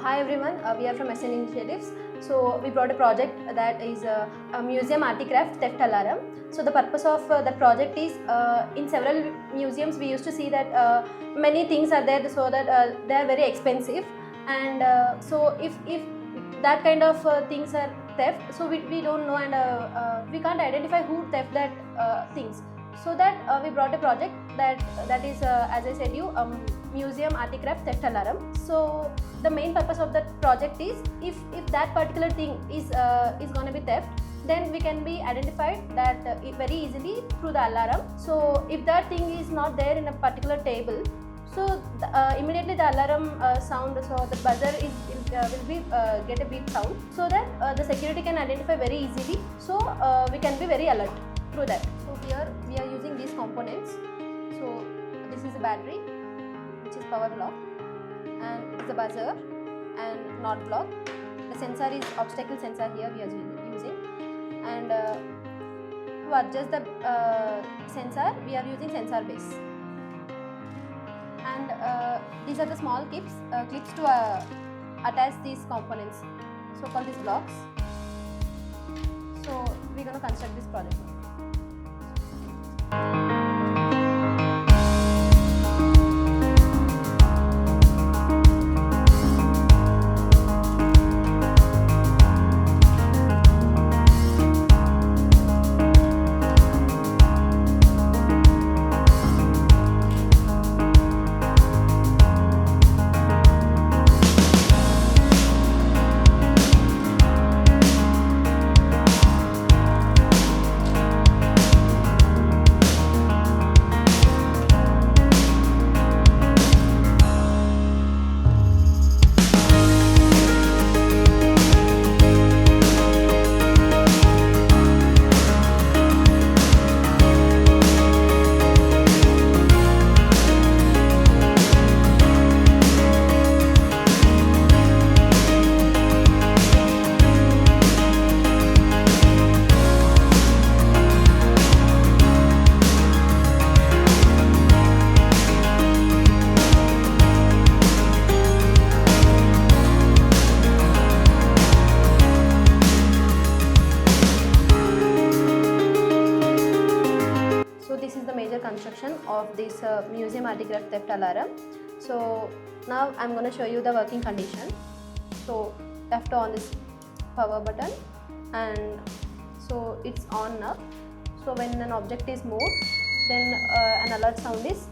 Hi everyone, we are from SN Initiatives. So we brought a project that is a museum articraft theft alarm. So the purpose of that project is in several museums we used to see that many things are there, so that they are very expensive, and so if that kind of things are theft, so we don't know, and we can't identify who theft that things. So that we brought a project that is as I said you, museum articraft theft alarm. So the main purpose of that project is if that particular thing is going to be theft, then we can be identified that very easily through the alarm. So if that thing is not there in a particular table, so immediately the alarm sound, so the buzzer will be get a beep sound, so that the security can identify very easily. So we can be very alert through that. So here we are using these components. So this is a battery, which is power block, and it is a buzzer and not block. The sensor is obstacle sensor here we are using, and to adjust the sensor we are using sensor base. And these are the small clips to attach these components, so called these blocks. So we're going to construct this project now. This is the major construction of this museum articraft theft alarm. So now I'm going to show you the working condition. So you have to on this power button, and so it's on now. So when an object is moved, then an alert sound is